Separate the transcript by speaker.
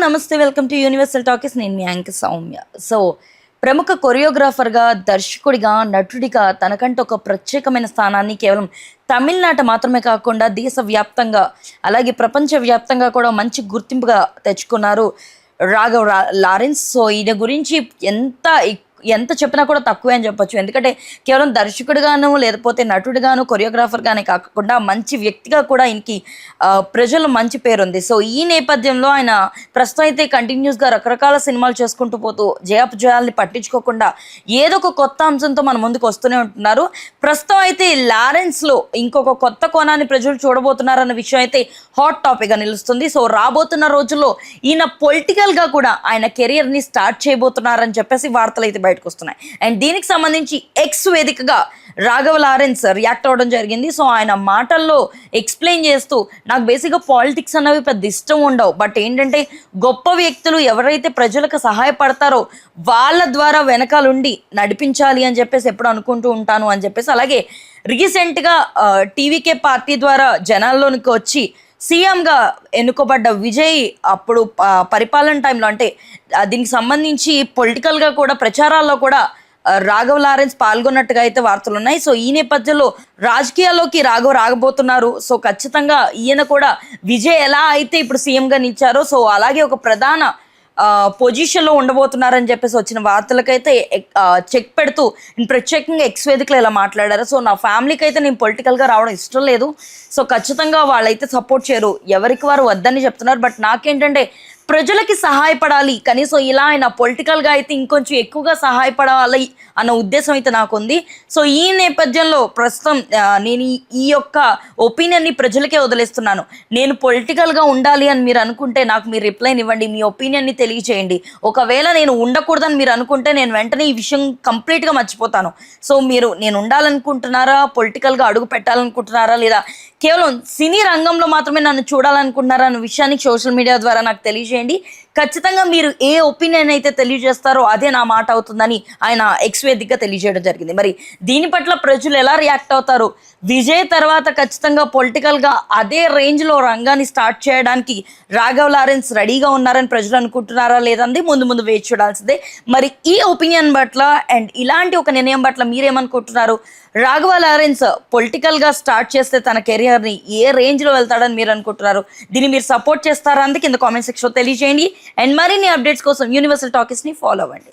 Speaker 1: నమస్తే, welcome to universal talkies. నేను మీ anchor Soumya. So ప్రముఖ కొరియోగ్రాఫర్గా, దర్శకుడిగా, నటుడిగా తనకంటూ ఒక ప్రత్యేకమైన స్థానాన్ని కేవలం తమిళనాట మాత్రమే కాకుండా దేశవ్యాప్తంగా అలాగే ప్రపంచవ్యాప్తంగా కూడా మంచి గుర్తింపుగా తెచ్చుకున్నారు రాఘవ్ లారెన్స్. సో ఈయన గురించి ఎంత చెప్పినా కూడా తక్కువే అని చెప్పొచ్చు. ఎందుకంటే కేవలం దర్శకుడిగాను లేకపోతే నటుడిగాను కొరియోగ్రాఫర్గానే కాకుండా మంచి వ్యక్తిగా కూడా ఆయనకి ప్రజలు మంచి పేరుంది. సో ఈ నేపథ్యంలో ఆయన ప్రస్తుతం అయితే కంటిన్యూస్గా రకరకాల సినిమాలు చేసుకుంటూ పోతూ జయాపజయాల్ని పట్టించుకోకుండా ఏదో ఒక కొత్త అంశంతో మన ముందుకు వస్తూనే ఉంటున్నారు. ప్రస్తుతం అయితే లారెన్స్లో ఇంకొక కొత్త కోణాన్ని ప్రజలు చూడబోతున్నారన్న విషయం అయితే హాట్ టాపిక్గా నిలుస్తుంది. సో రాబోతున్న రోజుల్లో ఈయన పొలిటికల్గా కూడా ఆయన కెరియర్ని స్టార్ట్ చేయబోతున్నారని చెప్పేసి వార్తలు అయితే బయటకు వస్తున్నాయి. అండ్ దీనికి సంబంధించి ఎక్స్ వేదికగా రాఘవ్ లారెన్స్ రియాక్ట్ అవ్వడం జరిగింది. సో ఆయన మాటల్లో ఎక్స్ప్లెయిన్ చేస్తూ, నాకు బేసిక్గా పాలిటిక్స్ అన్నవి పెద్ద ఇష్టం ఉండవు, బట్ ఏంటంటే గొప్ప వ్యక్తులు ఎవరైతే ప్రజలకు సహాయపడతారో వాళ్ళ ద్వారా వెనకాలండి నడిపించాలి అని చెప్పేసి ఎప్పుడు అనుకుంటూ ఉంటాను అని చెప్పేసి, అలాగే రీసెంట్గా టీవీకే పార్టీ ద్వారా జనాల్లోనికి వచ్చి సీఎంగా ఎన్నుకోబడ్డ విజయ్ అప్పుడు పరిపాలన టైంలో అంటే దీనికి సంబంధించి పొలిటికల్గా కూడా ప్రచారాల్లో కూడా రాఘవ్ లారెన్స్ పాల్గొన్నట్టుగా అయితే వార్తలు ఉన్నాయి. సో ఈ నేపథ్యంలో రాజకీయాల్లోకి రాఘవ్ రాగబోతున్నారు. సో ఖచ్చితంగా ఈయన కూడా విజయ్ ఎలా అయితే ఇప్పుడు సీఎంగా నిలిచారో సో అలాగే ఒక ప్రధాన పొజిషన్లో ఉండబోతున్నారని చెప్పేసి వచ్చిన వార్తలకైతే చెక్ పెడుతూ ప్రత్యేకంగా ఎక్స్ వేదికలో ఇలా మాట్లాడారు. సో నా ఫ్యామిలీకి అయితే నేను పొలిటికల్గా రావడం ఇష్టం లేదు, సో ఖచ్చితంగా వాళ్ళైతే సపోర్ట్ చేయరు, ఎవరికి వారు వద్దని చెప్తున్నారు, బట్ నాకేంటంటే ప్రజలకి సహాయపడాలి, కనీసం ఇలా ఆయన పొలిటికల్గా అయితే ఇంకొంచెం ఎక్కువగా సహాయపడాలి అన్న ఉద్దేశం అయితే నాకుంది. సో ఈ నేపథ్యంలో ప్రస్తుతం నేను ఈ యొక్క ఒపీనియన్ని ప్రజలకే వదిలేస్తున్నాను. నేను పొలిటికల్గా ఉండాలి అని మీరు అనుకుంటే నాకు మీరు రిప్లైని ఇవ్వండి, మీ ఒపీనియన్ని తెలియచేయండి. ఒకవేళ నేను ఉండకూడదని మీరు అనుకుంటే నేను వెంటనే ఈ విషయం కంప్లీట్గా మర్చిపోతాను. సో మీరు నేను ఉండాలనుకుంటున్నారా, పొలిటికల్గా అడుగు పెట్టాలనుకుంటున్నారా, లేదా కేవలం సినీ రంగంలో మాత్రమే నన్ను చూడాలనుకుంటున్నారా అన్న విషయాన్ని సోషల్ మీడియా ద్వారా నాకు తెలియజేయండి. ఖచ్చితంగా మీరు ఏ ఒపీనియన్ అయితే తెలియజేస్తారో అదే నా మాట అవుతుందని ఆయన ఎక్స్ వేదికగా తెలియజేయడం జరిగింది. మరి దీని పట్ల ప్రజలు ఎలా రియాక్ట్ అవుతారు, విజయ్ తర్వాత ఖచ్చితంగా పొలిటికల్గా అదే రేంజ్లో రంగాన్ని స్టార్ట్ చేయడానికి రాఘవ్ లారెన్స్ రెడీగా ఉన్నారని ప్రజలు అనుకుంటున్నారా లేదండి ముందు వేచి చూడాల్సిందే. మరి ఈ ఒపీనియన్ పట్ల అండ్ ఇలాంటి ఒక నిర్ణయం పట్ల మీరేమనుకుంటున్నారు? రాఘవ లారెన్స్ పొలిటికల్గా స్టార్ట్ చేస్తే తన కెరియర్ని ఏ రేంజ్లో వెళ్తాడని మీరు అనుకుంటున్నారు? దీన్ని మీరు సపోర్ట్ చేస్తారా? అందుకే కింద కామెంట్ సెక్షన్లో తెలియజేయండి. అండ్ మరిన్ని అప్డేట్స్ కోసం యూనివర్సల్ టాకీస్ని ఫాలో అవ్వండి.